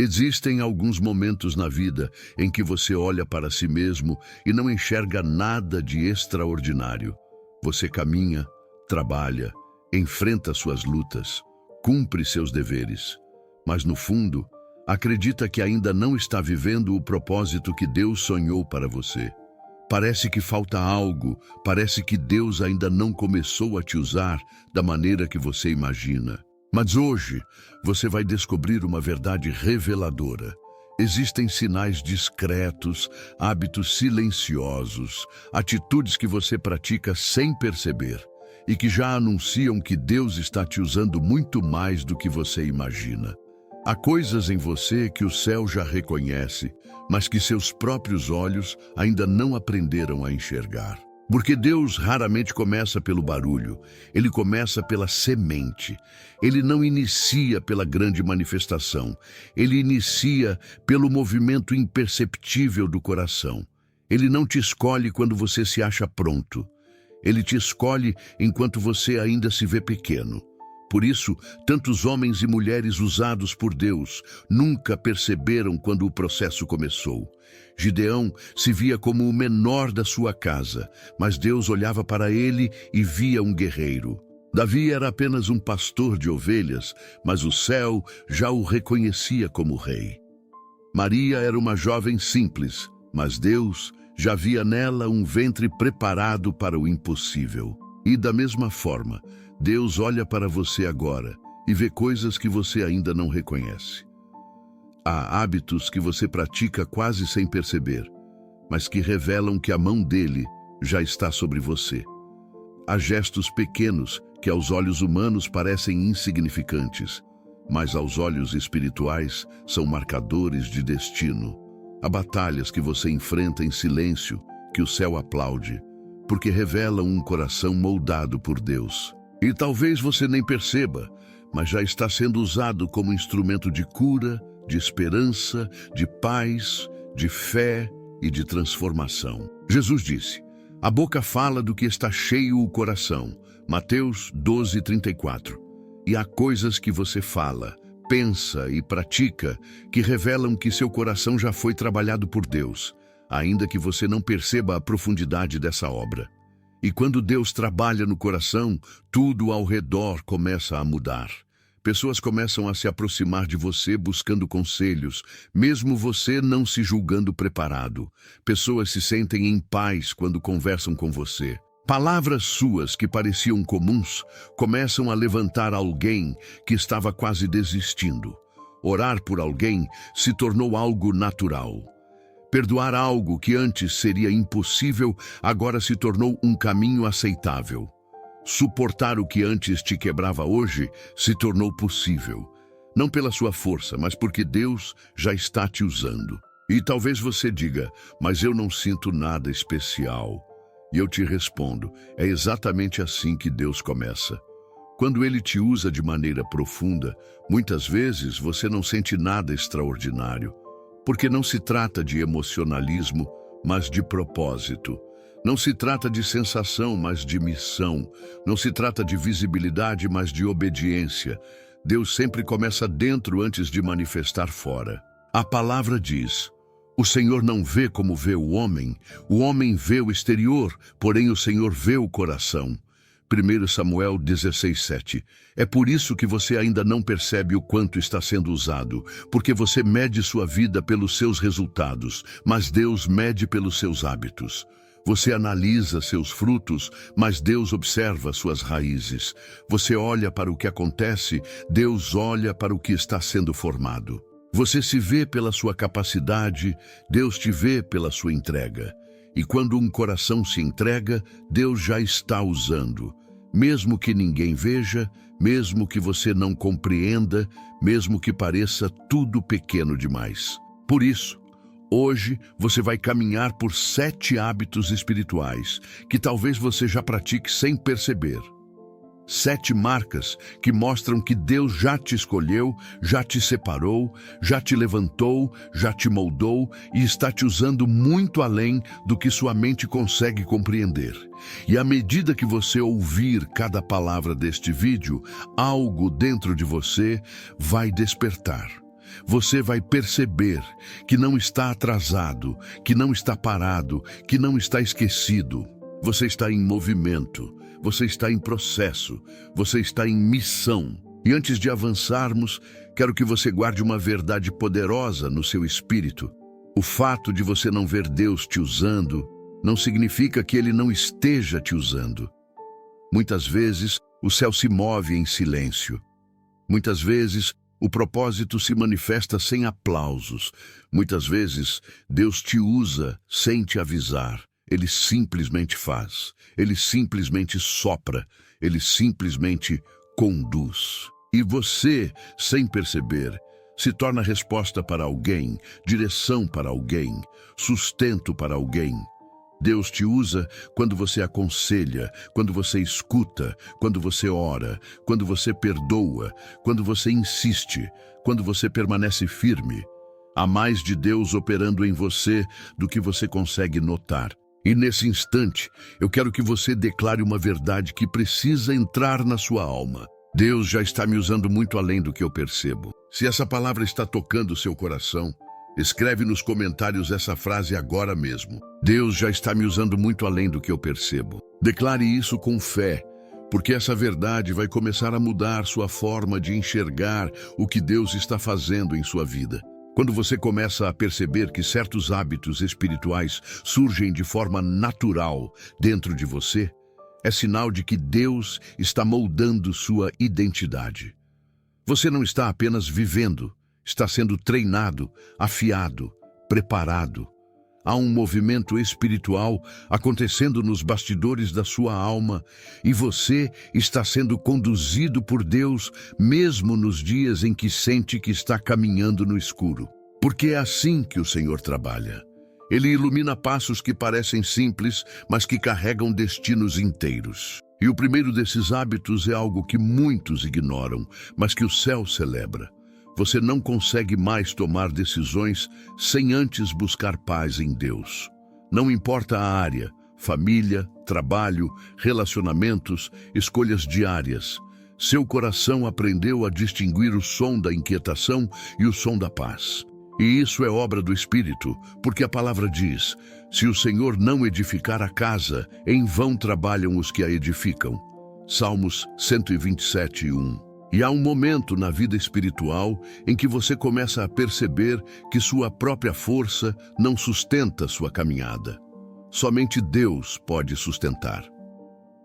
Existem alguns momentos na vida em que você olha para si mesmo e não enxerga nada de extraordinário. Você caminha, trabalha, enfrenta suas lutas, cumpre seus deveres, mas no fundo, acredita que ainda não está vivendo o propósito que Deus sonhou para você. Parece que falta algo, parece que Deus ainda não começou a te usar da maneira que você imagina. Mas hoje, você vai descobrir uma verdade reveladora. Existem sinais discretos, hábitos silenciosos, atitudes que você pratica sem perceber e que já anunciam que Deus está te usando muito mais do que você imagina. Há coisas em você que o céu já reconhece, mas que seus próprios olhos ainda não aprenderam a enxergar. Porque Deus raramente começa pelo barulho, Ele começa pela semente. Ele não inicia pela grande manifestação, Ele inicia pelo movimento imperceptível do coração. Ele não te escolhe quando você se acha pronto. Ele te escolhe enquanto você ainda se vê pequeno. Por isso, tantos homens e mulheres usados por Deus nunca perceberam quando o processo começou. Gideão se via como o menor da sua casa, mas Deus olhava para ele e via um guerreiro. Davi era apenas um pastor de ovelhas, mas o céu já o reconhecia como rei. Maria era uma jovem simples, mas Deus já via nela um ventre preparado para o impossível. E da mesma forma, Deus olha para você agora e vê coisas que você ainda não reconhece. Há hábitos que você pratica quase sem perceber, mas que revelam que a mão dele já está sobre você. Há gestos pequenos que aos olhos humanos parecem insignificantes, mas aos olhos espirituais são marcadores de destino. Há batalhas que você enfrenta em silêncio que o céu aplaude, porque revelam um coração moldado por Deus. E talvez você nem perceba, mas já está sendo usado como instrumento de cura, de esperança, de paz, de fé e de transformação. Jesus disse: a boca fala do que está cheio o coração. Mateus 12:34. E há coisas que você fala, pensa e pratica que revelam que seu coração já foi trabalhado por Deus, ainda que você não perceba a profundidade dessa obra. E quando Deus trabalha no coração, tudo ao redor começa a mudar. Pessoas começam a se aproximar de você buscando conselhos, mesmo você não se julgando preparado. Pessoas se sentem em paz quando conversam com você. Palavras suas que pareciam comuns começam a levantar alguém que estava quase desistindo. Orar por alguém se tornou algo natural. Perdoar algo que antes seria impossível, agora se tornou um caminho aceitável. Suportar o que antes te quebrava hoje se tornou possível. Não pela sua força, mas porque Deus já está te usando. E talvez você diga: mas eu não sinto nada especial. E eu te respondo: é exatamente assim que Deus começa. Quando Ele te usa de maneira profunda, muitas vezes você não sente nada extraordinário. Porque não se trata de emocionalismo, mas de propósito. Não se trata de sensação, mas de missão. Não se trata de visibilidade, mas de obediência. Deus sempre começa dentro antes de manifestar fora. A palavra diz: o Senhor não vê como vê o homem vê o exterior, porém o Senhor vê o coração. 1 Samuel 16:7. É por isso que você ainda não percebe o quanto está sendo usado, porque você mede sua vida pelos seus resultados, mas Deus mede pelos seus hábitos. Você analisa seus frutos, mas Deus observa suas raízes. Você olha para o que acontece, Deus olha para o que está sendo formado. Você se vê pela sua capacidade, Deus te vê pela sua entrega. E quando um coração se entrega, Deus já está usando. Mesmo que ninguém veja, mesmo que você não compreenda, mesmo que pareça tudo pequeno demais. Por isso, hoje você vai caminhar por 7 hábitos espirituais que talvez você já pratique sem perceber. 7 marcas que mostram que Deus já te escolheu, já te separou, já te levantou, já te moldou e está te usando muito além do que sua mente consegue compreender. E à medida que você ouvir cada palavra deste vídeo, algo dentro de você vai despertar. você vai perceber que não está atrasado, que não está parado, que não está esquecido. Você está em movimento, você está em processo, você está em missão. E antes de avançarmos, quero que você guarde uma verdade poderosa no seu espírito. O fato de você não ver Deus te usando não significa que Ele não esteja te usando. Muitas vezes, o céu se move em silêncio. Muitas vezes, o propósito se manifesta sem aplausos. Muitas vezes, Deus te usa sem te avisar. Ele simplesmente faz. Ele simplesmente sopra. Ele simplesmente conduz. E você, sem perceber, se torna resposta para alguém, direção para alguém, sustento para alguém. Deus te usa quando você aconselha, quando você escuta, quando você ora, quando você perdoa, quando você insiste, quando você permanece firme. Há mais de Deus operando em você do que você consegue notar. E nesse instante, eu quero que você declare uma verdade que precisa entrar na sua alma. Deus já está me usando muito além do que eu percebo. Se essa palavra está tocando o seu coração, escreve nos comentários essa frase agora mesmo. Deus já está me usando muito além do que eu percebo. Declare isso com fé, porque essa verdade vai começar a mudar sua forma de enxergar o que Deus está fazendo em sua vida. Quando você começa a perceber que certos hábitos espirituais surgem de forma natural dentro de você, é sinal de que Deus está moldando sua identidade. Você não está apenas vivendo, está sendo treinado, afiado, preparado. Há um movimento espiritual acontecendo nos bastidores da sua alma e você está sendo conduzido por Deus mesmo nos dias em que sente que está caminhando no escuro. Porque é assim que o Senhor trabalha. Ele ilumina passos que parecem simples, mas que carregam destinos inteiros. E o primeiro desses hábitos é algo que muitos ignoram, mas que o céu celebra. Você não consegue mais tomar decisões sem antes buscar paz em Deus. Não importa a área, família, trabalho, relacionamentos, escolhas diárias. Seu coração aprendeu a distinguir o som da inquietação e o som da paz. E isso é obra do Espírito, porque a palavra diz: se o Senhor não edificar a casa, em vão trabalham os que a edificam. Salmos 127:1. E há um momento na vida espiritual em que você começa a perceber que sua própria força não sustenta sua caminhada. Somente Deus pode sustentar.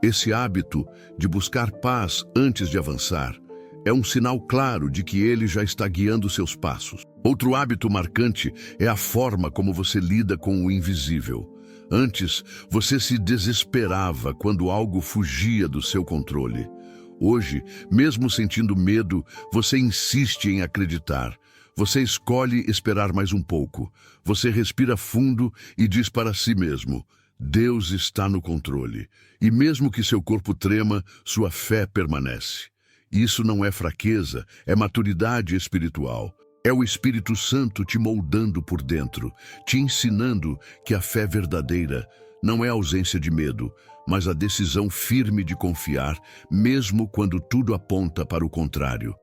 Esse hábito de buscar paz antes de avançar é um sinal claro de que Ele já está guiando seus passos. Outro hábito marcante é a forma como você lida com o invisível. Antes, você se desesperava quando algo fugia do seu controle. Hoje, mesmo sentindo medo, você insiste em acreditar. Você escolhe esperar mais um pouco. Você respira fundo e diz para si mesmo: Deus está no controle. E mesmo que seu corpo trema, sua fé permanece. Isso não é fraqueza, é maturidade espiritual. É o Espírito Santo te moldando por dentro, te ensinando que a fé verdadeira não é ausência de medo, mas a decisão firme de confiar, mesmo quando tudo aponta para o contrário.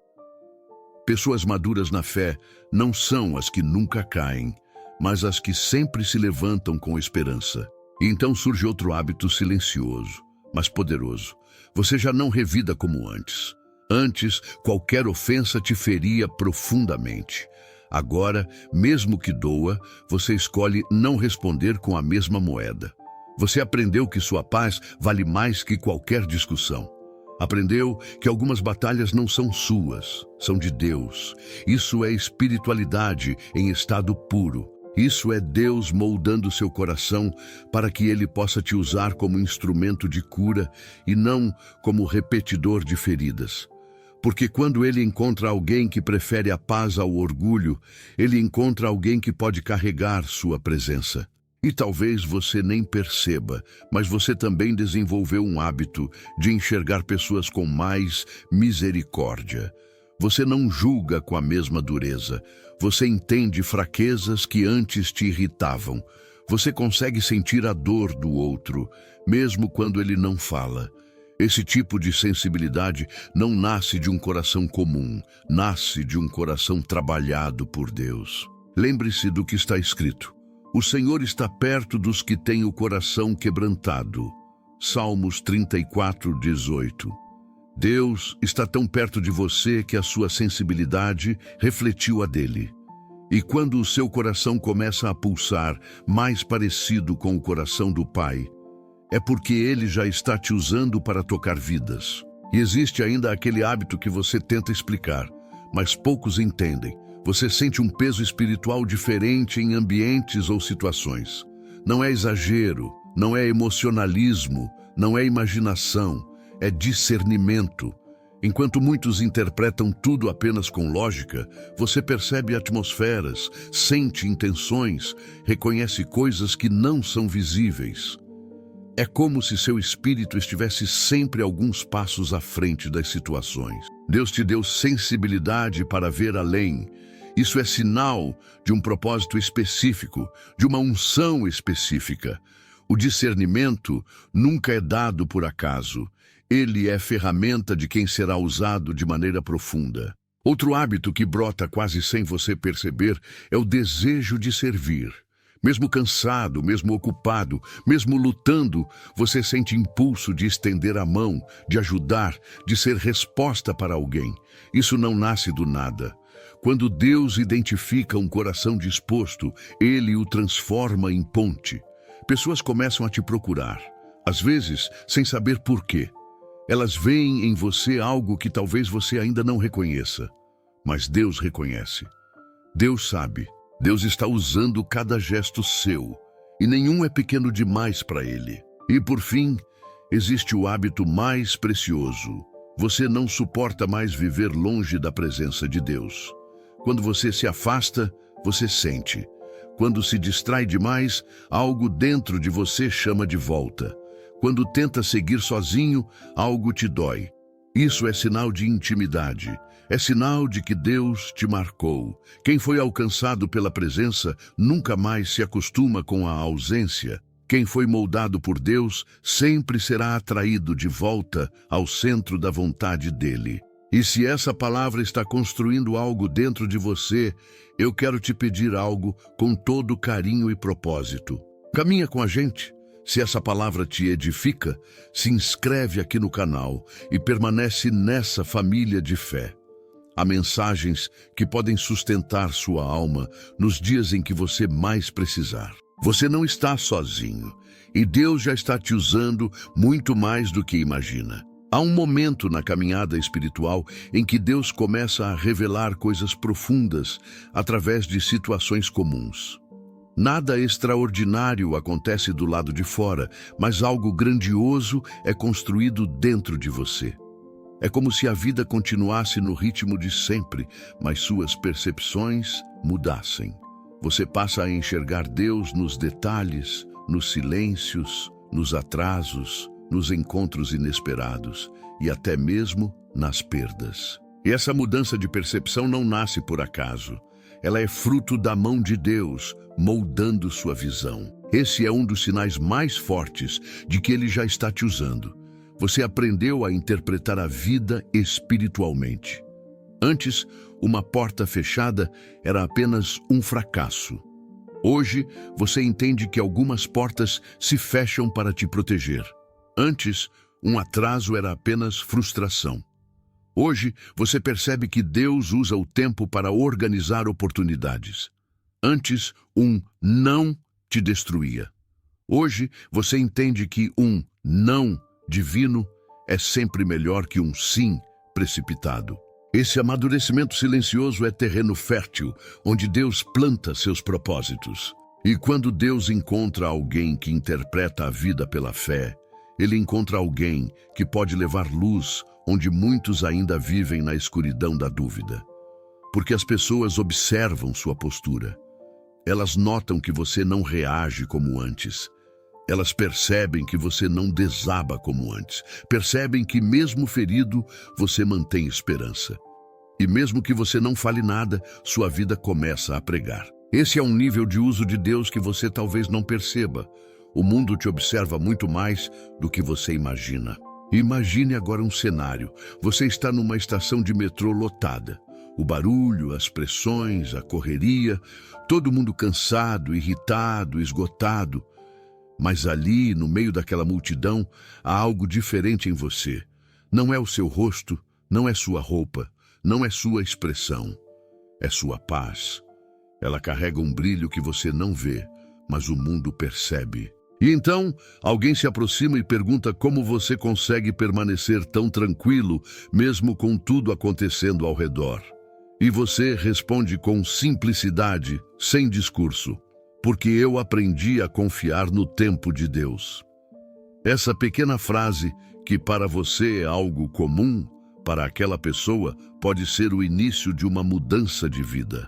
Pessoas maduras na fé não são as que nunca caem, mas as que sempre se levantam com esperança. E então surge outro hábito silencioso, mas poderoso. Você já não revida como antes. Antes, qualquer ofensa te feria profundamente. Agora, mesmo que doa, você escolhe não responder com a mesma moeda. Você aprendeu que sua paz vale mais que qualquer discussão. Aprendeu que algumas batalhas não são suas, são de Deus. Isso é espiritualidade em estado puro. Isso é Deus moldando seu coração para que Ele possa te usar como instrumento de cura e não como repetidor de feridas. Porque quando Ele encontra alguém que prefere a paz ao orgulho, Ele encontra alguém que pode carregar sua presença. E talvez você nem perceba, mas você também desenvolveu um hábito de enxergar pessoas com mais misericórdia. Você não julga com a mesma dureza. Você entende fraquezas que antes te irritavam. Você consegue sentir a dor do outro, mesmo quando ele não fala. Esse tipo de sensibilidade não nasce de um coração comum, nasce de um coração trabalhado por Deus. Lembre-se do que está escrito: o Senhor está perto dos que têm o coração quebrantado. Salmos 34:18. Deus está tão perto de você que a sua sensibilidade refletiu a dele. E quando o seu coração começa a pulsar mais parecido com o coração do Pai, é porque Ele já está te usando para tocar vidas. E existe ainda aquele hábito que você tenta explicar, mas poucos entendem. Você sente um peso espiritual diferente em ambientes ou situações. Não é exagero, não é emocionalismo, não é imaginação, é discernimento. Enquanto muitos interpretam tudo apenas com lógica, você percebe atmosferas, sente intenções, reconhece coisas que não são visíveis. É como se seu espírito estivesse sempre alguns passos à frente das situações. Deus te deu sensibilidade para ver além. Isso é sinal de um propósito específico, de uma unção específica. O discernimento nunca é dado por acaso. Ele é ferramenta de quem será usado de maneira profunda. Outro hábito que brota quase sem você perceber é o desejo de servir. Mesmo cansado, mesmo ocupado, mesmo lutando, você sente impulso de estender a mão, de ajudar, de ser resposta para alguém. Isso não nasce do nada. Quando Deus identifica um coração disposto, Ele o transforma em ponte. Pessoas começam a te procurar, às vezes sem saber por quê. Elas veem em você algo que talvez você ainda não reconheça, mas Deus reconhece. Deus sabe. Deus está usando cada gesto seu, e nenhum é pequeno demais para Ele. E por fim, existe o hábito mais precioso. Você não suporta mais viver longe da presença de Deus. Quando você se afasta, você sente. Quando se distrai demais, algo dentro de você chama de volta. Quando tenta seguir sozinho, algo te dói. Isso é sinal de intimidade. É sinal de que Deus te marcou. Quem foi alcançado pela presença nunca mais se acostuma com a ausência. Quem foi moldado por Deus sempre será atraído de volta ao centro da vontade dele. E se essa palavra está construindo algo dentro de você, eu quero te pedir algo com todo carinho e propósito. Caminha com a gente. Se essa palavra te edifica, se inscreve aqui no canal e permanece nessa família de fé. Há mensagens que podem sustentar sua alma nos dias em que você mais precisar. Você não está sozinho e Deus já está te usando muito mais do que imagina. Há um momento na caminhada espiritual em que Deus começa a revelar coisas profundas através de situações comuns. Nada extraordinário acontece do lado de fora, mas algo grandioso é construído dentro de você. É como se a vida continuasse no ritmo de sempre, mas suas percepções mudassem. Você passa a enxergar Deus nos detalhes, nos silêncios, nos atrasos, nos encontros inesperados e até mesmo nas perdas. E essa mudança de percepção não nasce por acaso. Ela é fruto da mão de Deus, moldando sua visão. Esse é um dos sinais mais fortes de que Ele já está te usando. Você aprendeu a interpretar a vida espiritualmente. Antes, uma porta fechada era apenas um fracasso. Hoje, você entende que algumas portas se fecham para te proteger. Antes, um atraso era apenas frustração. Hoje, você percebe que Deus usa o tempo para organizar oportunidades. Antes, um não te destruía. Hoje, você entende que um não divino é sempre melhor que um sim precipitado. Esse amadurecimento silencioso é terreno fértil, onde Deus planta seus propósitos. E quando Deus encontra alguém que interpreta a vida pela fé, Ele encontra alguém que pode levar luz onde muitos ainda vivem na escuridão da dúvida. Porque as pessoas observam sua postura. Elas notam que você não reage como antes. Elas percebem que você não desaba como antes. Percebem que mesmo ferido, você mantém esperança. E mesmo que você não fale nada, sua vida começa a pregar. Esse é um nível de uso de Deus que você talvez não perceba. O mundo te observa muito mais do que você imagina. Imagine agora um cenário. Você está numa estação de metrô lotada. O barulho, as pressões, a correria, todo mundo cansado, irritado, esgotado. Mas ali, no meio daquela multidão, há algo diferente em você. Não é o seu rosto, não é sua roupa, não é sua expressão. É sua paz. Ela carrega um brilho que você não vê, mas o mundo percebe. E então, alguém se aproxima e pergunta como você consegue permanecer tão tranquilo, mesmo com tudo acontecendo ao redor. E você responde com simplicidade, sem discurso, porque eu aprendi a confiar no tempo de Deus. Essa pequena frase, que para você é algo comum, para aquela pessoa pode ser o início de uma mudança de vida.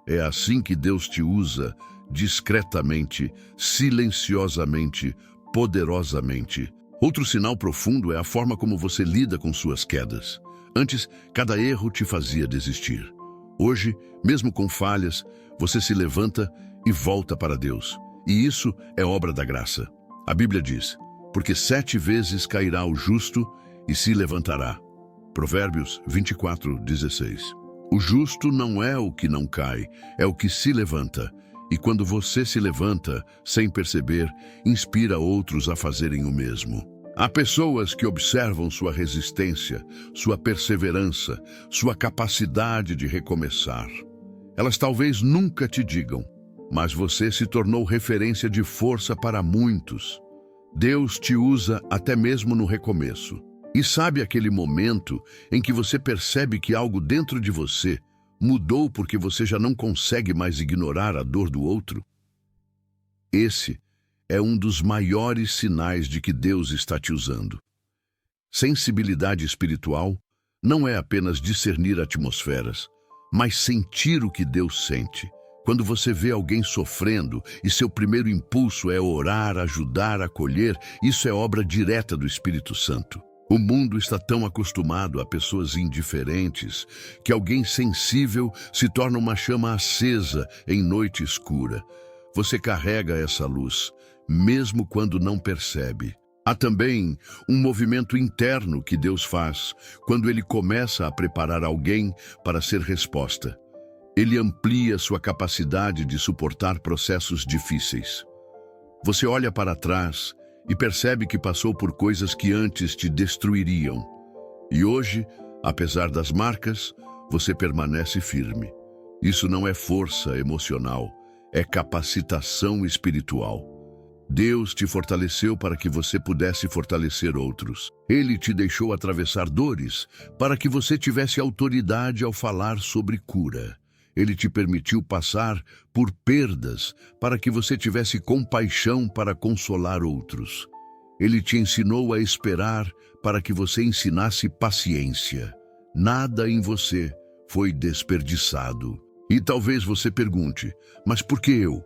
É assim que Deus te usa, discretamente, silenciosamente, poderosamente. Outro sinal profundo é a forma como você lida com suas quedas. Antes, cada erro te fazia desistir. Hoje, mesmo com falhas, você se levanta e volta para Deus. E isso é obra da graça. A Bíblia diz, porque 7 vezes cairá o justo e se levantará. Provérbios 24:16. O justo não é o que não cai, é o que se levanta. E quando você se levanta, sem perceber, inspira outros a fazerem o mesmo. Há pessoas que observam sua resistência, sua perseverança, sua capacidade de recomeçar. Elas talvez nunca te digam, mas você se tornou referência de força para muitos. Deus te usa até mesmo no recomeço. E sabe aquele momento em que você percebe que algo dentro de você mudou porque você já não consegue mais ignorar a dor do outro? Esse é um dos maiores sinais de que Deus está te usando. Sensibilidade espiritual não é apenas discernir atmosferas, mas sentir o que Deus sente. Quando você vê alguém sofrendo e seu primeiro impulso é orar, ajudar, acolher, isso é obra direta do Espírito Santo. O mundo está tão acostumado a pessoas indiferentes que alguém sensível se torna uma chama acesa em noite escura. Você carrega essa luz, mesmo quando não percebe. Há também um movimento interno que Deus faz quando Ele começa a preparar alguém para ser resposta. Ele amplia sua capacidade de suportar processos difíceis. Você olha para trás e percebe que passou por coisas que antes te destruiriam. E hoje, apesar das marcas, você permanece firme. Isso não é força emocional, é capacitação espiritual. Deus te fortaleceu para que você pudesse fortalecer outros. Ele te deixou atravessar dores para que você tivesse autoridade ao falar sobre cura. Ele te permitiu passar por perdas para que você tivesse compaixão para consolar outros. Ele te ensinou a esperar para que você ensinasse paciência. Nada em você foi desperdiçado. E talvez você pergunte, mas por que eu?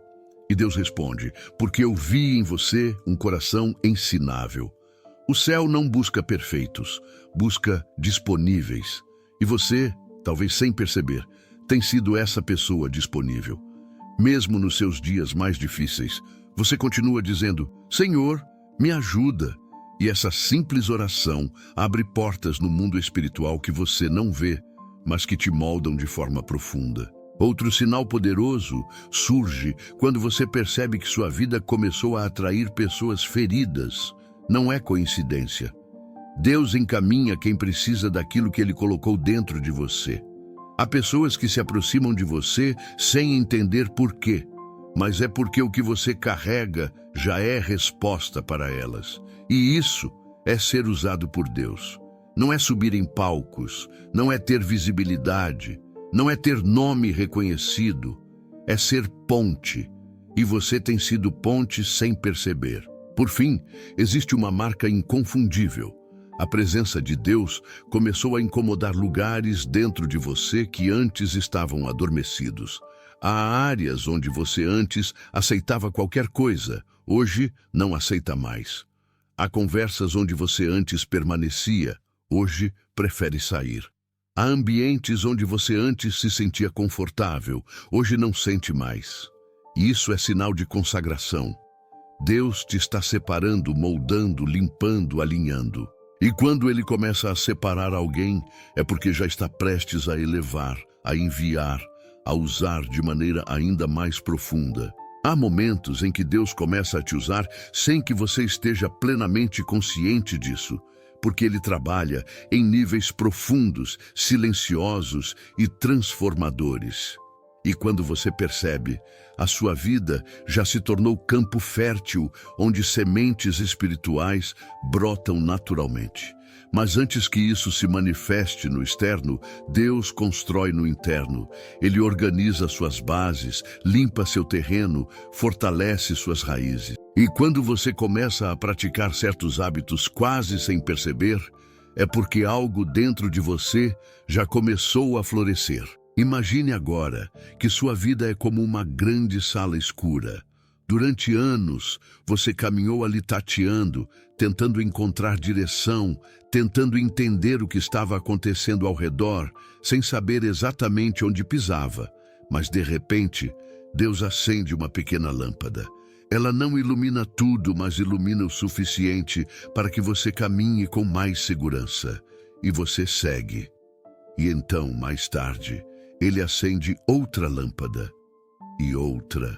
E Deus responde, porque eu vi em você um coração ensinável. O céu não busca perfeitos, busca disponíveis. E você, talvez sem perceber, tem sido essa pessoa disponível. Mesmo nos seus dias mais difíceis, você continua dizendo, Senhor, me ajuda. E essa simples oração abre portas no mundo espiritual que você não vê, mas que te moldam de forma profunda. Outro sinal poderoso surge quando você percebe que sua vida começou a atrair pessoas feridas. Não é coincidência. Deus encaminha quem precisa daquilo que Ele colocou dentro de você. Há pessoas que se aproximam de você sem entender por quê, mas é porque o que você carrega já é resposta para elas. E isso é ser usado por Deus. Não é subir em palcos, não é ter visibilidade, não é ter nome reconhecido, é ser ponte. E você tem sido ponte sem perceber. Por fim, existe uma marca inconfundível. A presença de Deus começou a incomodar lugares dentro de você que antes estavam adormecidos. Há áreas onde você antes aceitava qualquer coisa, hoje não aceita mais. Há conversas onde você antes permanecia, hoje prefere sair. Há ambientes onde você antes se sentia confortável, hoje não sente mais. E isso é sinal de consagração. Deus te está separando, moldando, limpando, alinhando. E quando ele começa a separar alguém, é porque já está prestes a elevar, a enviar, a usar de maneira ainda mais profunda. Há momentos em que Deus começa a te usar sem que você esteja plenamente consciente disso, porque Ele trabalha em níveis profundos, silenciosos e transformadores. E quando você percebe, a sua vida já se tornou campo fértil, onde sementes espirituais brotam naturalmente. Mas antes que isso se manifeste no externo, Deus constrói no interno. Ele organiza suas bases, limpa seu terreno, fortalece suas raízes. E quando você começa a praticar certos hábitos quase sem perceber, é porque algo dentro de você já começou a florescer. Imagine agora que sua vida é como uma grande sala escura. Durante anos, você caminhou ali tateando, tentando encontrar direção, tentando entender o que estava acontecendo ao redor, sem saber exatamente onde pisava. Mas, de repente, Deus acende uma pequena lâmpada. Ela não ilumina tudo, mas ilumina o suficiente para que você caminhe com mais segurança. E você segue. E então, mais tarde, Ele acende outra lâmpada, e outra,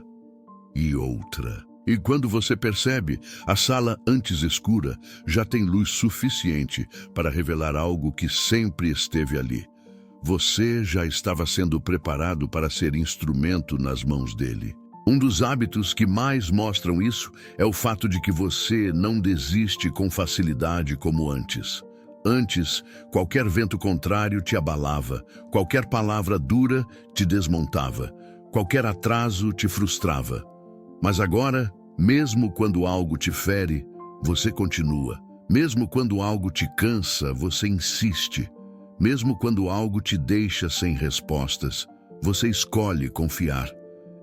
e outra. E quando você percebe, a sala antes escura já tem luz suficiente para revelar algo que sempre esteve ali. Você já estava sendo preparado para ser instrumento nas mãos dele. Um dos hábitos que mais mostram isso é o fato de que você não desiste com facilidade como antes. Antes, qualquer vento contrário te abalava, qualquer palavra dura te desmontava, qualquer atraso te frustrava. Mas agora, mesmo quando algo te fere, você continua. Mesmo quando algo te cansa, você insiste. Mesmo quando algo te deixa sem respostas, você escolhe confiar.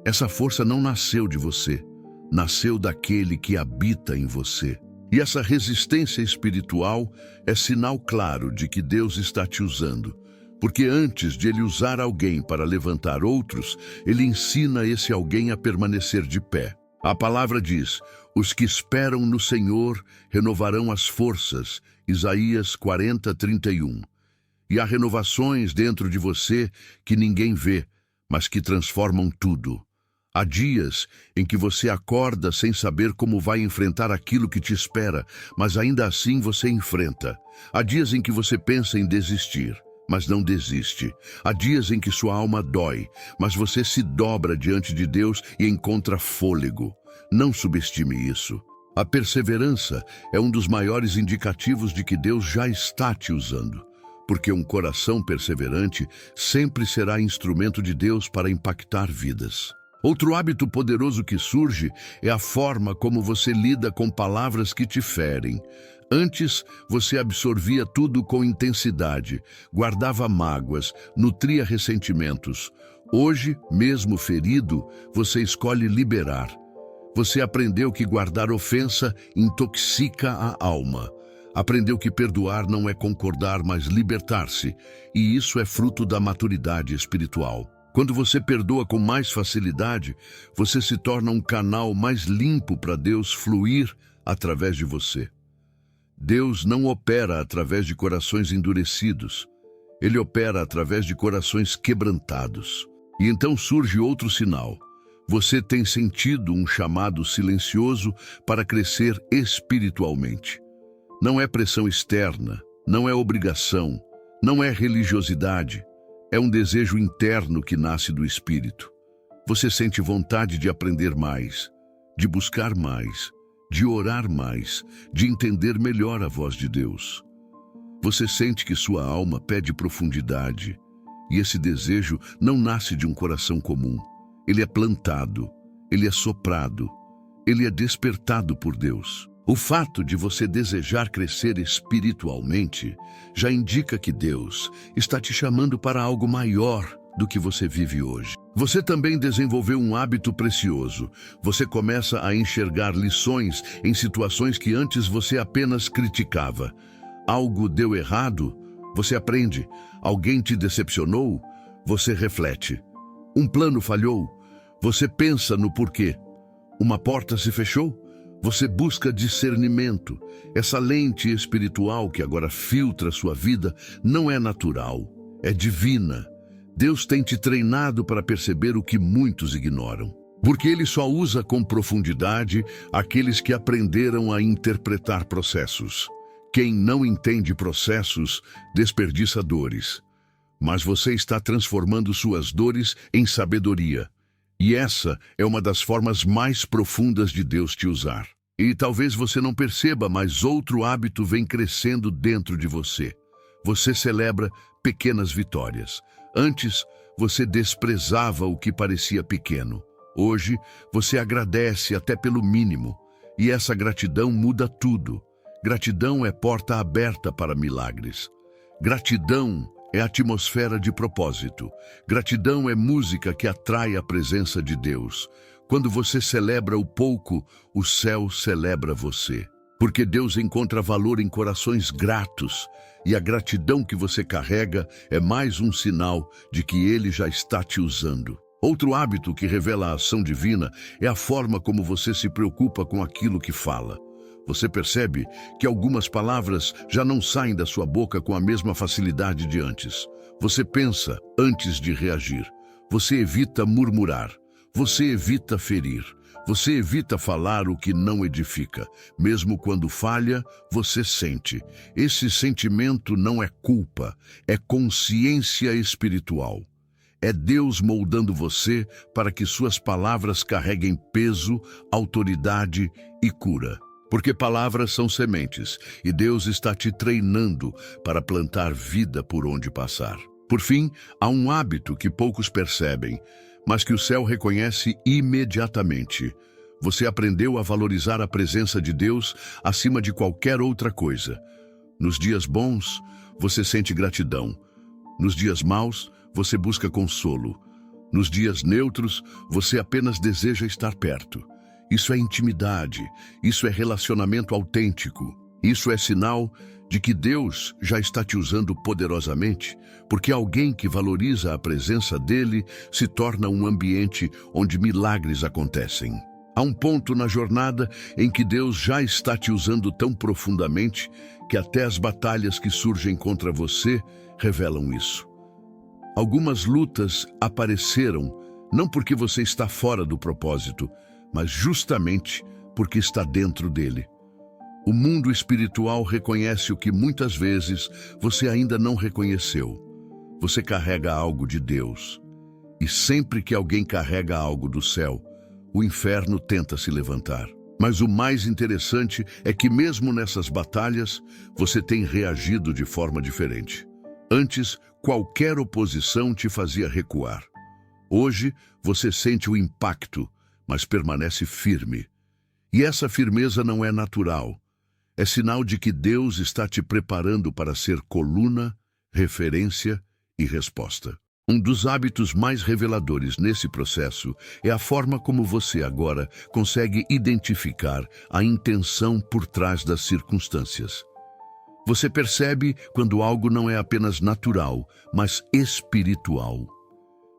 Essa força não nasceu de você, nasceu daquele que habita em você. E essa resistência espiritual é sinal claro de que Deus está te usando. Porque antes de Ele usar alguém para levantar outros, Ele ensina esse alguém a permanecer de pé. A palavra diz: os que esperam no Senhor renovarão as forças. Isaías 40:31. E há renovações dentro de você que ninguém vê, mas que transformam tudo. Há dias em que você acorda sem saber como vai enfrentar aquilo que te espera, mas ainda assim você enfrenta. Há dias em que você pensa em desistir, mas não desiste. Há dias em que sua alma dói, mas você se dobra diante de Deus e encontra fôlego. Não subestime isso. A perseverança é um dos maiores indicativos de que Deus já está te usando, porque um coração perseverante sempre será instrumento de Deus para impactar vidas. Outro hábito poderoso que surge é a forma como você lida com palavras que te ferem. Antes, você absorvia tudo com intensidade, guardava mágoas, nutria ressentimentos. Hoje, mesmo ferido, você escolhe liberar. Você aprendeu que guardar ofensa intoxica a alma. Aprendeu que perdoar não é concordar, mas libertar-se. E isso é fruto da maturidade espiritual. Quando você perdoa com mais facilidade, você se torna um canal mais limpo para Deus fluir através de você. Deus não opera através de corações endurecidos. Ele opera através de corações quebrantados. E então surge outro sinal. Você tem sentido um chamado silencioso para crescer espiritualmente. Não é pressão externa, não é obrigação, não é religiosidade. É um desejo interno que nasce do Espírito. Você sente vontade de aprender mais, de buscar mais, de orar mais, de entender melhor a voz de Deus. Você sente que sua alma pede profundidade, e esse desejo não nasce de um coração comum. Ele é plantado, ele é soprado, ele é despertado por Deus. O fato de você desejar crescer espiritualmente já indica que Deus está te chamando para algo maior do que você vive hoje. Você também desenvolveu um hábito precioso. Você começa a enxergar lições em situações que antes você apenas criticava. Algo deu errado? Você aprende. Alguém te decepcionou? Você reflete. Um plano falhou? Você pensa no porquê. Uma porta se fechou? Você busca discernimento. Essa lente espiritual que agora filtra sua vida não é natural, é divina. Deus tem te treinado para perceber o que muitos ignoram. Porque Ele só usa com profundidade aqueles que aprenderam a interpretar processos. Quem não entende processos desperdiça dores. Mas você está transformando suas dores em sabedoria. E essa é uma das formas mais profundas de Deus te usar. E talvez você não perceba, mas outro hábito vem crescendo dentro de você. Você celebra pequenas vitórias. Antes, você desprezava o que parecia pequeno. Hoje, você agradece até pelo mínimo. E essa gratidão muda tudo. Gratidão é porta aberta para milagres. Gratidão é atmosfera de propósito. Gratidão é música que atrai a presença de Deus. Quando você celebra o pouco, o céu celebra você. Porque Deus encontra valor em corações gratos, e a gratidão que você carrega é mais um sinal de que Ele já está te usando. Outro hábito que revela a ação divina é a forma como você se preocupa com aquilo que fala. Você percebe que algumas palavras já não saem da sua boca com a mesma facilidade de antes. Você pensa antes de reagir. Você evita murmurar. Você evita ferir. Você evita falar o que não edifica. Mesmo quando falha, você sente. Esse sentimento não é culpa, é consciência espiritual. É Deus moldando você para que suas palavras carreguem peso, autoridade e cura. Porque palavras são sementes, e Deus está te treinando para plantar vida por onde passar. Por fim, há um hábito que poucos percebem, mas que o céu reconhece imediatamente. Você aprendeu a valorizar a presença de Deus acima de qualquer outra coisa. Nos dias bons, você sente gratidão. Nos dias maus, você busca consolo. Nos dias neutros, você apenas deseja estar perto. Isso é intimidade, isso é relacionamento autêntico. Isso é sinal de que Deus já está te usando poderosamente, porque alguém que valoriza a presença dele se torna um ambiente onde milagres acontecem. Há um ponto na jornada em que Deus já está te usando tão profundamente que até as batalhas que surgem contra você revelam isso. Algumas lutas apareceram não porque você está fora do propósito, mas justamente porque está dentro dele. O mundo espiritual reconhece o que muitas vezes você ainda não reconheceu. Você carrega algo de Deus. E sempre que alguém carrega algo do céu, o inferno tenta se levantar. Mas o mais interessante é que mesmo nessas batalhas, você tem reagido de forma diferente. Antes, qualquer oposição te fazia recuar. Hoje, você sente o impacto, mas permanece firme. E essa firmeza não é natural. É sinal de que Deus está te preparando para ser coluna, referência e resposta. Um dos hábitos mais reveladores nesse processo é a forma como você agora consegue identificar a intenção por trás das circunstâncias. Você percebe quando algo não é apenas natural, mas espiritual.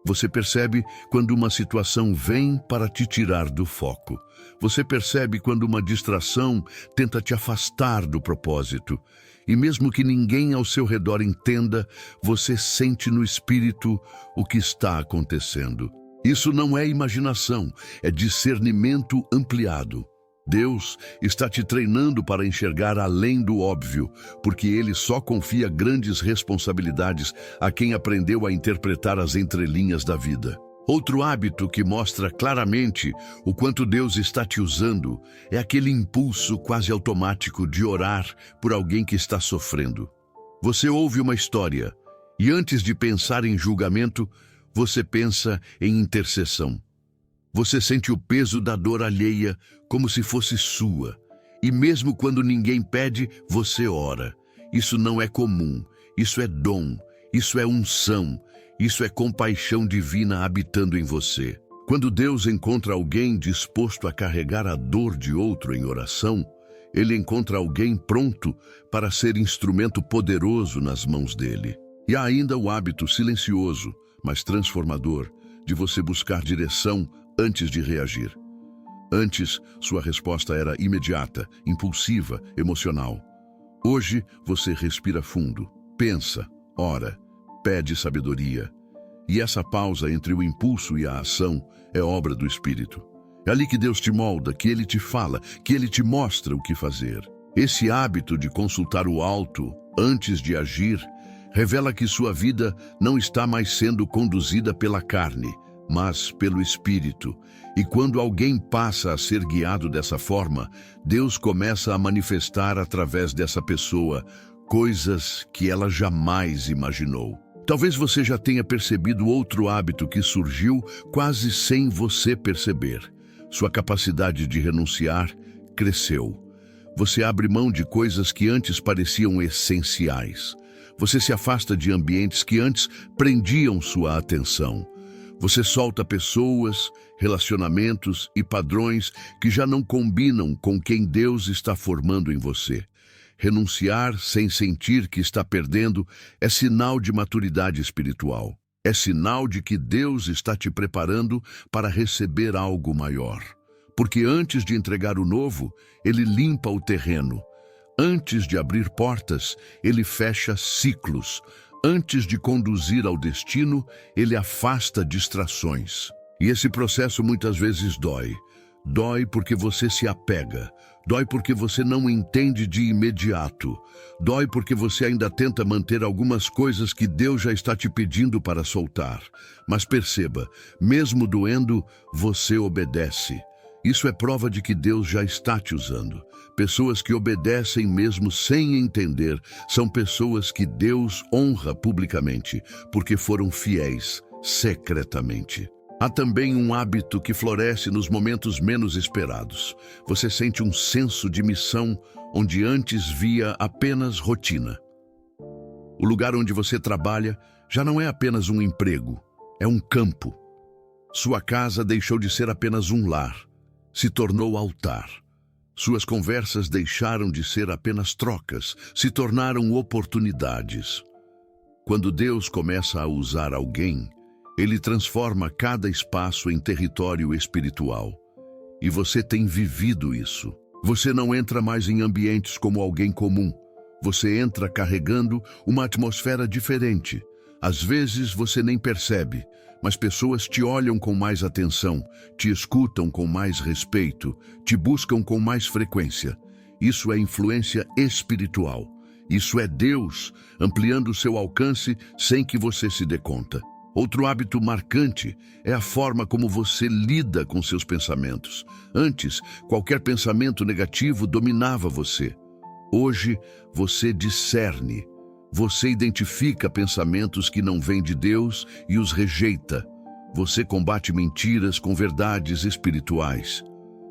Você percebe quando uma situação vem para te tirar do foco. Você percebe quando uma distração tenta te afastar do propósito. E mesmo que ninguém ao seu redor entenda, você sente no espírito o que está acontecendo. Isso não é imaginação, é discernimento ampliado. Deus está te treinando para enxergar além do óbvio, porque Ele só confia grandes responsabilidades a quem aprendeu a interpretar as entrelinhas da vida. Outro hábito que mostra claramente o quanto Deus está te usando é aquele impulso quase automático de orar por alguém que está sofrendo. Você ouve uma história e antes de pensar em julgamento, você pensa em intercessão. Você sente o peso da dor alheia como se fosse sua. E mesmo quando ninguém pede, você ora. Isso não é comum, isso é dom, isso é unção, isso é compaixão divina habitando em você. Quando Deus encontra alguém disposto a carregar a dor de outro em oração, Ele encontra alguém pronto para ser instrumento poderoso nas mãos dele. E há ainda o hábito silencioso, mas transformador, de você buscar direção antes de reagir. Antes, sua resposta era imediata, impulsiva, emocional. Hoje, você respira fundo, pensa, ora, pede sabedoria. E essa pausa entre o impulso e a ação é obra do Espírito. É ali que Deus te molda, que Ele te fala, que Ele te mostra o que fazer. Esse hábito de consultar o alto antes de agir revela que sua vida não está mais sendo conduzida pela carne, mas pelo Espírito. E quando alguém passa a ser guiado dessa forma, Deus começa a manifestar através dessa pessoa coisas que ela jamais imaginou. Talvez você já tenha percebido outro hábito que surgiu quase sem você perceber. Sua capacidade de renunciar cresceu. Você abre mão de coisas que antes pareciam essenciais. Você se afasta de ambientes que antes prendiam sua atenção. Você solta pessoas, relacionamentos e padrões que já não combinam com quem Deus está formando em você. Renunciar sem sentir que está perdendo é sinal de maturidade espiritual. É sinal de que Deus está te preparando para receber algo maior. Porque antes de entregar o novo, Ele limpa o terreno. Antes de abrir portas, Ele fecha ciclos. Antes de conduzir ao destino, Ele afasta distrações. E esse processo muitas vezes dói. Dói porque você se apega. Dói porque você não entende de imediato. Dói porque você ainda tenta manter algumas coisas que Deus já está te pedindo para soltar. Mas perceba, mesmo doendo, você obedece. Isso é prova de que Deus já está te usando. Pessoas que obedecem mesmo sem entender são pessoas que Deus honra publicamente, porque foram fiéis secretamente. Há também um hábito que floresce nos momentos menos esperados. Você sente um senso de missão onde antes via apenas rotina. O lugar onde você trabalha já não é apenas um emprego, é um campo. Sua casa deixou de ser apenas um lar, se tornou altar. Suas conversas deixaram de ser apenas trocas, se tornaram oportunidades. Quando Deus começa a usar alguém, Ele transforma cada espaço em território espiritual. E você tem vivido isso. Você não entra mais em ambientes como alguém comum. Você entra carregando uma atmosfera diferente. Às vezes você nem percebe, mas pessoas te olham com mais atenção, te escutam com mais respeito, te buscam com mais frequência. Isso é influência espiritual. Isso é Deus ampliando o seu alcance sem que você se dê conta. Outro hábito marcante é a forma como você lida com seus pensamentos. Antes, qualquer pensamento negativo dominava você. Hoje, você discerne. Você identifica pensamentos que não vêm de Deus e os rejeita. Você combate mentiras com verdades espirituais.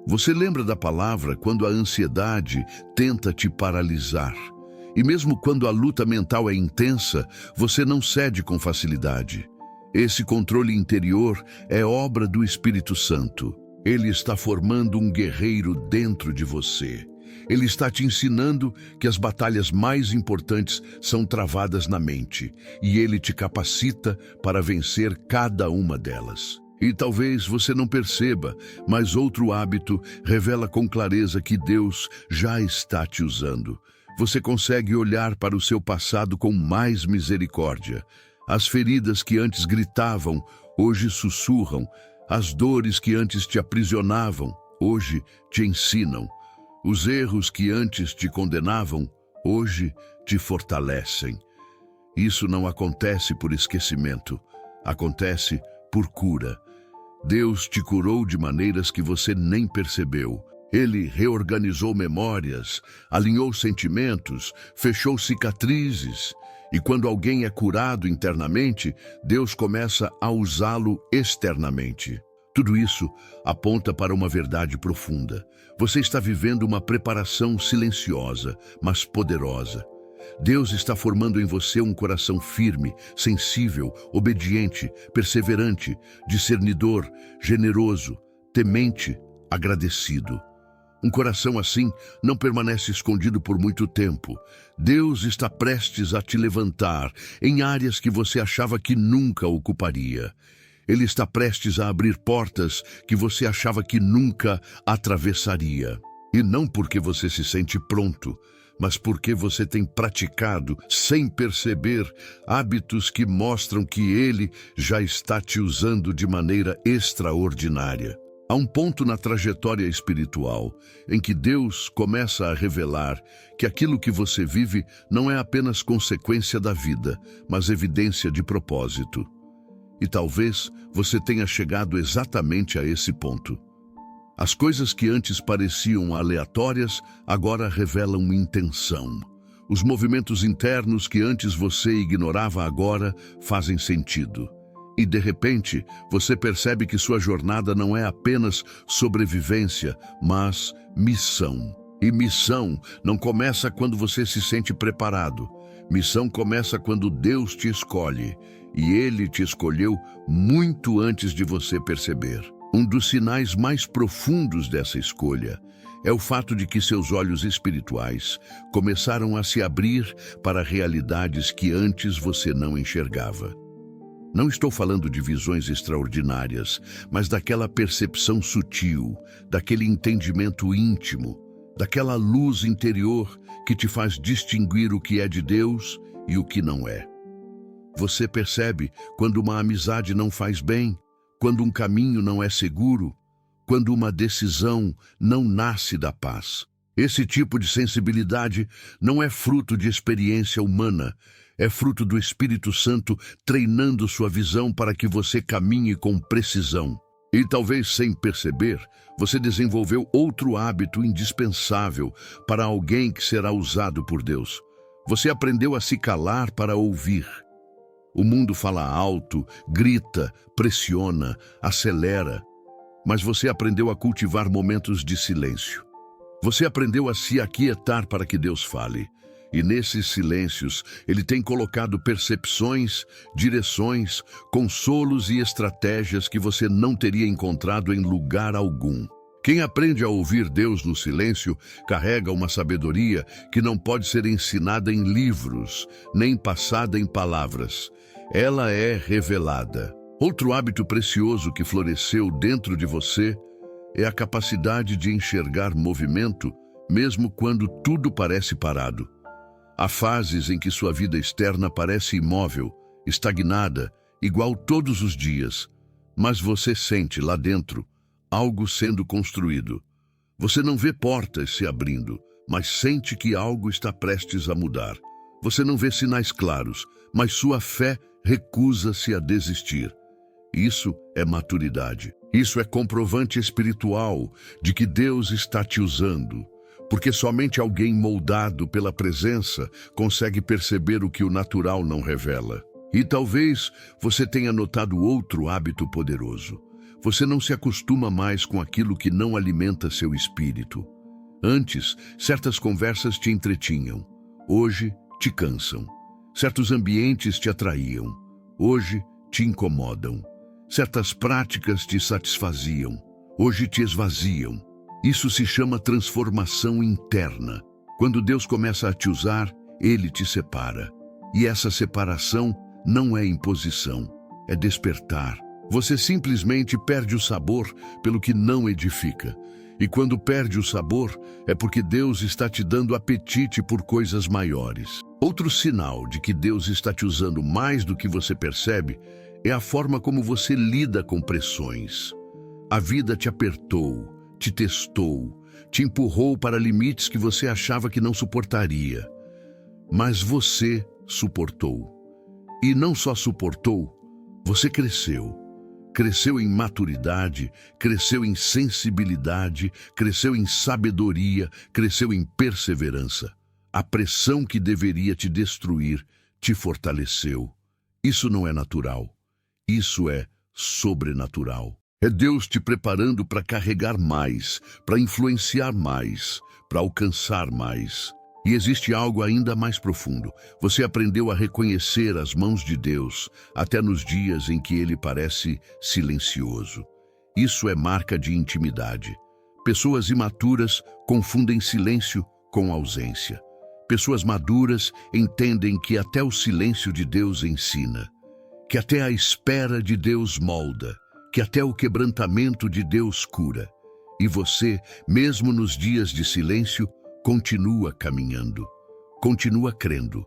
Você lembra da palavra quando a ansiedade tenta te paralisar. E mesmo quando a luta mental é intensa, você não cede com facilidade. Esse controle interior é obra do Espírito Santo. Ele está formando um guerreiro dentro de você. Ele está te ensinando que as batalhas mais importantes são travadas na mente, e Ele te capacita para vencer cada uma delas. E talvez você não perceba, mas outro hábito revela com clareza que Deus já está te usando. Você consegue olhar para o seu passado com mais misericórdia. As feridas que antes gritavam, hoje sussurram. As dores que antes te aprisionavam, hoje te ensinam. Os erros que antes te condenavam, hoje te fortalecem. Isso não acontece por esquecimento, acontece por cura. Deus te curou de maneiras que você nem percebeu. Ele reorganizou memórias, alinhou sentimentos, fechou cicatrizes. E quando alguém é curado internamente, Deus começa a usá-lo externamente. Tudo isso aponta para uma verdade profunda. Você está vivendo uma preparação silenciosa, mas poderosa. Deus está formando em você um coração firme, sensível, obediente, perseverante, discernidor, generoso, temente, agradecido. Um coração assim não permanece escondido por muito tempo. Deus está prestes a te levantar em áreas que você achava que nunca ocuparia. Ele está prestes a abrir portas que você achava que nunca atravessaria. E não porque você se sente pronto, mas porque você tem praticado, sem perceber, hábitos que mostram que Ele já está te usando de maneira extraordinária. Há um ponto na trajetória espiritual em que Deus começa a revelar que aquilo que você vive não é apenas consequência da vida, mas evidência de propósito. E talvez você tenha chegado exatamente a esse ponto. As coisas que antes pareciam aleatórias agora revelam intenção. Os movimentos internos que antes você ignorava agora fazem sentido. E de repente, você percebe que sua jornada não é apenas sobrevivência, mas missão. E missão não começa quando você se sente preparado. Missão começa quando Deus te escolhe. E Ele te escolheu muito antes de você perceber. Um dos sinais mais profundos dessa escolha é o fato de que seus olhos espirituais começaram a se abrir para realidades que antes você não enxergava. Não estou falando de visões extraordinárias, mas daquela percepção sutil, daquele entendimento íntimo, daquela luz interior que te faz distinguir o que é de Deus e o que não é. Você percebe quando uma amizade não faz bem, quando um caminho não é seguro, quando uma decisão não nasce da paz. Esse tipo de sensibilidade não é fruto de experiência humana, é fruto do Espírito Santo treinando sua visão para que você caminhe com precisão. E talvez sem perceber, você desenvolveu outro hábito indispensável para alguém que será usado por Deus. Você aprendeu a se calar para ouvir. O mundo fala alto, grita, pressiona, acelera, mas você aprendeu a cultivar momentos de silêncio. Você aprendeu a se aquietar para que Deus fale. E nesses silêncios, Ele tem colocado percepções, direções, consolos e estratégias que você não teria encontrado em lugar algum. Quem aprende a ouvir Deus no silêncio carrega uma sabedoria que não pode ser ensinada em livros, nem passada em palavras. Ela é revelada. Outro hábito precioso que floresceu dentro de você é a capacidade de enxergar movimento, mesmo quando tudo parece parado. Há fases em que sua vida externa parece imóvel, estagnada, igual todos os dias, mas você sente lá dentro algo sendo construído. Você não vê portas se abrindo, mas sente que algo está prestes a mudar. Você não vê sinais claros, mas sua fé recusa-se a desistir. Isso é maturidade. Isso é comprovante espiritual de que Deus está te usando. Porque somente alguém moldado pela presença consegue perceber o que o natural não revela. E talvez você tenha notado outro hábito poderoso. Você não se acostuma mais com aquilo que não alimenta seu espírito. Antes, certas conversas te entretinham. Hoje, te cansam. Certos ambientes te atraíam. Hoje, te incomodam. Certas práticas te satisfaziam. Hoje, te esvaziam. Isso se chama transformação interna. Quando Deus começa a te usar, Ele te separa. E essa separação não é imposição, é despertar. Você simplesmente perde o sabor pelo que não edifica. E quando perde o sabor, é porque Deus está te dando apetite por coisas maiores. Outro sinal de que Deus está te usando mais do que você percebe é a forma como você lida com pressões. A vida te apertou, te testou, te empurrou para limites que você achava que não suportaria. Mas você suportou. E não só suportou, você cresceu. Cresceu em maturidade, cresceu em sensibilidade, cresceu em sabedoria, cresceu em perseverança. A pressão que deveria te destruir te fortaleceu. Isso não é natural. Isso é sobrenatural. É Deus te preparando para carregar mais, para influenciar mais, para alcançar mais. E existe algo ainda mais profundo. Você aprendeu a reconhecer as mãos de Deus, até nos dias em que Ele parece silencioso. Isso é marca de intimidade. Pessoas imaturas confundem silêncio com ausência. Pessoas maduras entendem que até o silêncio de Deus ensina. que até a espera de Deus molda, que até o quebrantamento de Deus cura. E você, mesmo nos dias de silêncio, continua caminhando, continua crendo,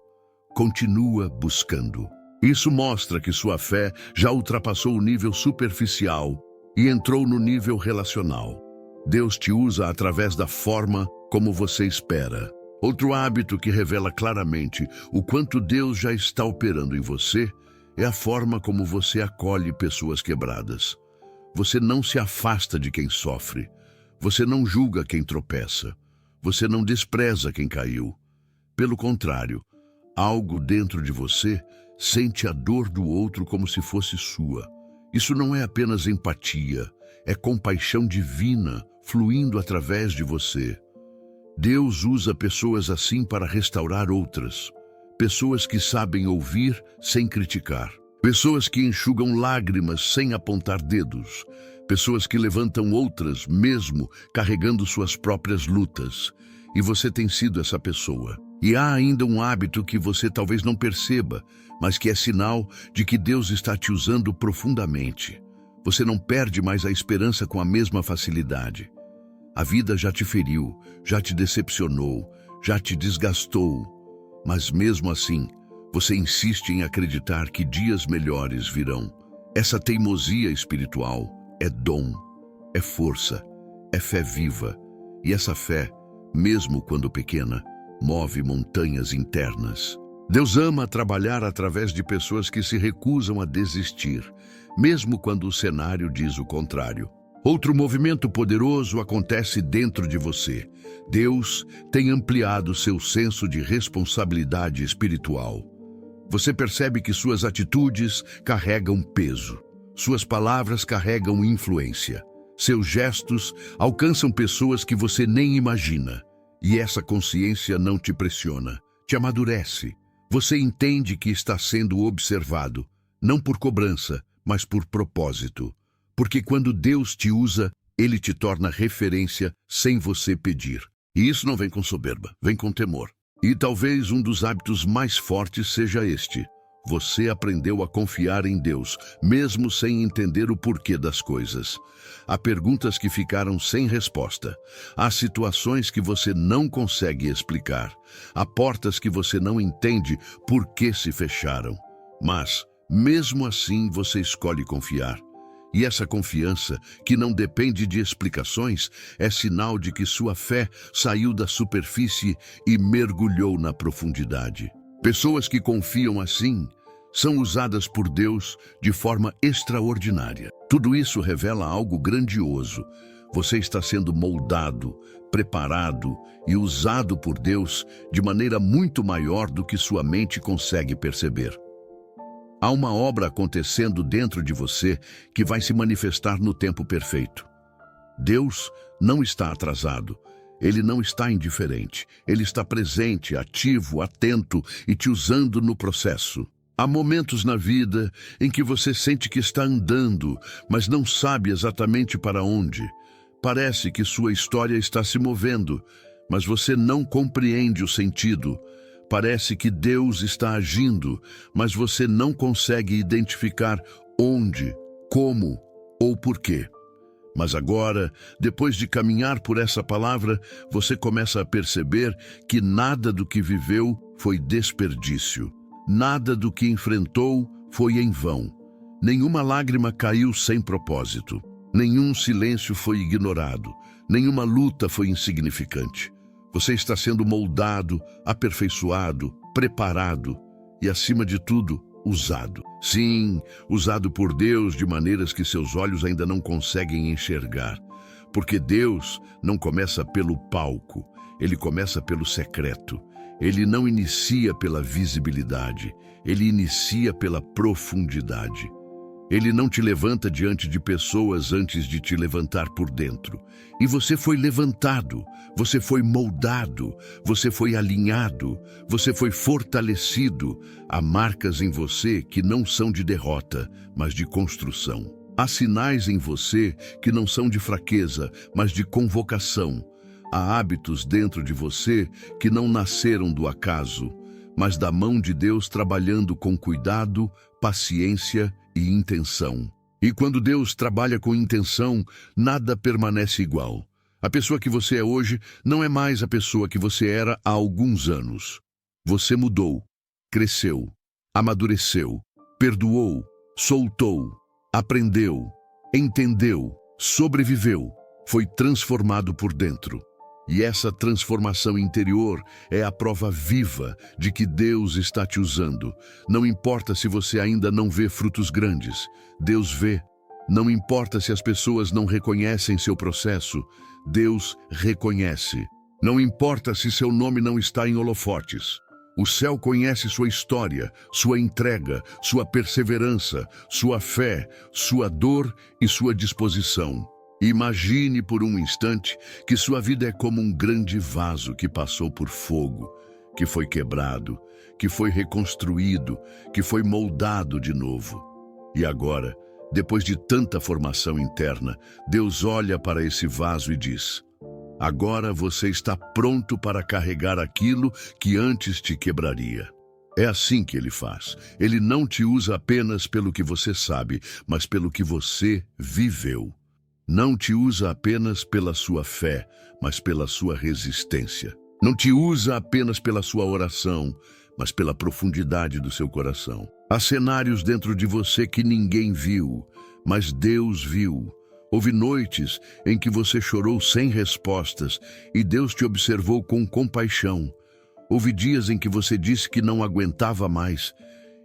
continua buscando. Isso mostra que sua fé já ultrapassou o nível superficial e entrou no nível relacional. Deus te usa através da forma como você espera. Outro hábito que revela claramente o quanto Deus já está operando em você é a forma como você acolhe pessoas quebradas. Você não se afasta de quem sofre. Você não julga quem tropeça. Você não despreza quem caiu. Pelo contrário, algo dentro de você sente a dor do outro como se fosse sua. Isso não é apenas empatia, é compaixão divina fluindo através de você. Deus usa pessoas assim para restaurar outras. Pessoas que sabem ouvir sem criticar. Pessoas que enxugam lágrimas sem apontar dedos. Pessoas que levantam outras mesmo carregando suas próprias lutas. E você tem sido essa pessoa. E há ainda um hábito que você talvez não perceba, mas que é sinal de que Deus está te usando profundamente. Você não perde mais a esperança com a mesma facilidade. A vida já te feriu, já te decepcionou, já te desgastou. Mas mesmo assim, você insiste em acreditar que dias melhores virão. Essa teimosia espiritual é dom, é força, é fé viva. E essa fé, mesmo quando pequena, move montanhas internas. Deus ama trabalhar através de pessoas que se recusam a desistir, mesmo quando o cenário diz o contrário. Outro movimento poderoso acontece dentro de você. Deus tem ampliado seu senso de responsabilidade espiritual. Você percebe que suas atitudes carregam peso. Suas palavras carregam influência. Seus gestos alcançam pessoas que você nem imagina. E essa consciência não te pressiona, te amadurece. Você entende que está sendo observado, não por cobrança, mas por propósito. Porque quando Deus te usa, Ele te torna referência sem você pedir. E isso não vem com soberba, vem com temor. E talvez um dos hábitos mais fortes seja este. Você aprendeu a confiar em Deus, mesmo sem entender o porquê das coisas. Há perguntas que ficaram sem resposta. Há situações que você não consegue explicar. Há portas que você não entende por que se fecharam. Mas, mesmo assim, você escolhe confiar. E essa confiança, que não depende de explicações, é sinal de que sua fé saiu da superfície e mergulhou na profundidade. Pessoas que confiam assim são usadas por Deus de forma extraordinária. Tudo isso revela algo grandioso. Você está sendo moldado, preparado e usado por Deus de maneira muito maior do que sua mente consegue perceber. Há uma obra acontecendo dentro de você que vai se manifestar no tempo perfeito. Deus não está atrasado. Ele não está indiferente. Ele está presente, ativo, atento e te usando no processo. Há momentos na vida em que você sente que está andando, mas não sabe exatamente para onde. Parece que sua história está se movendo, mas você não compreende o sentido. Parece que Deus está agindo, mas você não consegue identificar onde, como ou porquê. Mas agora, depois de caminhar por essa palavra, você começa a perceber que nada do que viveu foi desperdício. Nada do que enfrentou foi em vão. Nenhuma lágrima caiu sem propósito. Nenhum silêncio foi ignorado. Nenhuma luta foi insignificante. Você está sendo moldado, aperfeiçoado, preparado e, acima de tudo, usado. Sim, usado por Deus de maneiras que seus olhos ainda não conseguem enxergar. Porque Deus não começa pelo palco, Ele começa pelo secreto. Ele não inicia pela visibilidade, Ele inicia pela profundidade. Ele não te levanta diante de pessoas antes de te levantar por dentro. E você foi levantado, você foi moldado, você foi alinhado, você foi fortalecido. Há marcas em você que não são de derrota, mas de construção. Há sinais em você que não são de fraqueza, mas de convocação. Há hábitos dentro de você que não nasceram do acaso, mas da mão de Deus trabalhando com cuidado, paciência e intenção. E quando Deus trabalha com intenção, nada permanece igual. A pessoa que você é hoje não é mais a pessoa que você era há alguns anos. Você mudou, cresceu, amadureceu, perdoou, soltou, aprendeu, entendeu, sobreviveu, foi transformado por dentro. E essa transformação interior é a prova viva de que Deus está te usando. Não importa se você ainda não vê frutos grandes, Deus vê. Não importa se as pessoas não reconhecem seu processo, Deus reconhece. Não importa se seu nome não está em holofotes. O céu conhece sua história, sua entrega, sua perseverança, sua fé, sua dor e sua disposição. Imagine por um instante que sua vida é como um grande vaso que passou por fogo, que foi quebrado, que foi reconstruído, que foi moldado de novo. E agora, depois de tanta formação interna, Deus olha para esse vaso e diz: agora você está pronto para carregar aquilo que antes te quebraria. É assim que ele faz. Ele não te usa apenas pelo que você sabe, mas pelo que você viveu. Não te usa apenas pela sua fé, mas pela sua resistência. Não te usa apenas pela sua oração, mas pela profundidade do seu coração. Há cenários dentro de você que ninguém viu, mas Deus viu. Houve noites em que você chorou sem respostas e Deus te observou com compaixão. Houve dias em que você disse que não aguentava mais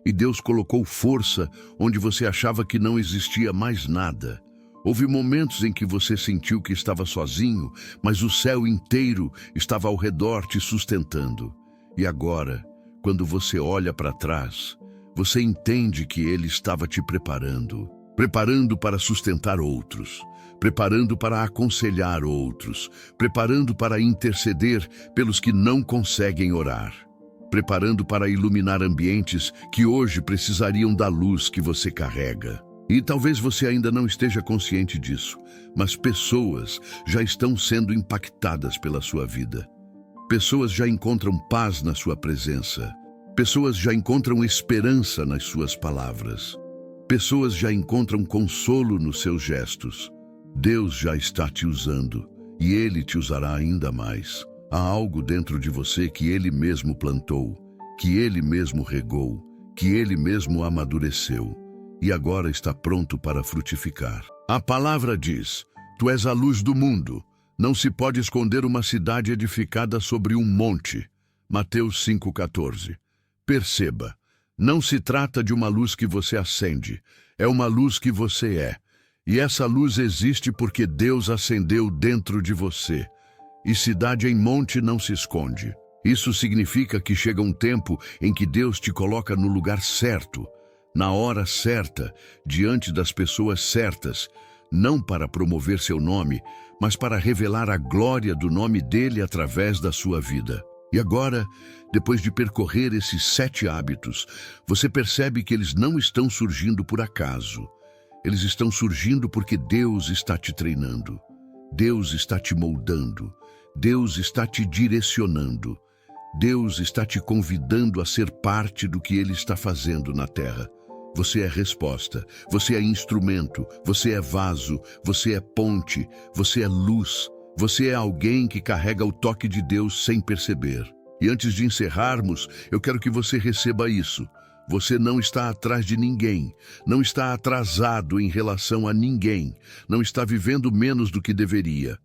e Deus colocou força onde você achava que não existia mais nada. Houve momentos em que você sentiu que estava sozinho, mas o céu inteiro estava ao redor te sustentando. E agora, quando você olha para trás, você entende que Ele estava te preparando para sustentar outros, preparando para aconselhar outros, preparando para interceder pelos que não conseguem orar, preparando para iluminar ambientes que hoje precisariam da luz que você carrega. E talvez você ainda não esteja consciente disso, mas pessoas já estão sendo impactadas pela sua vida. Pessoas já encontram paz na sua presença. Pessoas já encontram esperança nas suas palavras. Pessoas já encontram consolo nos seus gestos. Deus já está te usando e Ele te usará ainda mais. Há algo dentro de você que Ele mesmo plantou, que Ele mesmo regou, que Ele mesmo amadureceu e agora está pronto para frutificar. A palavra diz: tu és a luz do mundo. Não se pode esconder uma cidade edificada sobre um monte. Mateus 5,14. Perceba, não se trata de uma luz que você acende, é uma luz que você é. E essa luz existe porque Deus acendeu dentro de você. E cidade em monte não se esconde. Isso significa que chega um tempo em que Deus te coloca no lugar certo, na hora certa, diante das pessoas certas, não para promover seu nome, mas para revelar a glória do nome dele através da sua vida. E agora, depois de percorrer esses 7 hábitos, você percebe que eles não estão surgindo por acaso. Eles estão surgindo porque Deus está te treinando. Deus está te moldando. Deus está te direcionando. Deus está te convidando a ser parte do que Ele está fazendo na terra. Você é resposta, você é instrumento, você é vaso, você é ponte, você é luz. Você é alguém que carrega o toque de Deus sem perceber. E antes de encerrarmos, eu quero que você receba isso. Você não está atrás de ninguém, não está atrasado em relação a ninguém, não está vivendo menos do que deveria.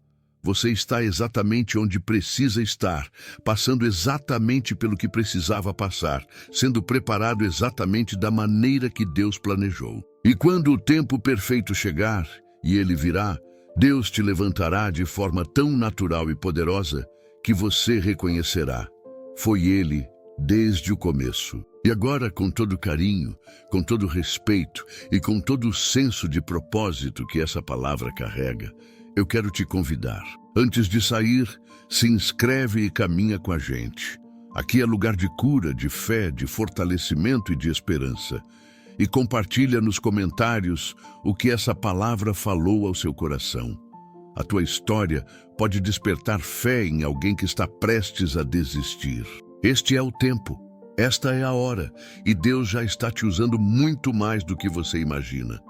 Você está exatamente onde precisa estar, passando exatamente pelo que precisava passar, sendo preparado exatamente da maneira que Deus planejou. E quando o tempo perfeito chegar, e ele virá, Deus te levantará de forma tão natural e poderosa que você reconhecerá. Foi Ele desde o começo. E agora, com todo carinho, com todo respeito e com todo o senso de propósito que essa palavra carrega, eu quero te convidar. Antes de sair, se inscreve e caminha com a gente. Aqui é lugar de cura, de fé, de fortalecimento e de esperança. E compartilha nos comentários o que essa palavra falou ao seu coração. A tua história pode despertar fé em alguém que está prestes a desistir. Este é o tempo. Esta é a hora, e Deus já está te usando muito mais do que você imagina.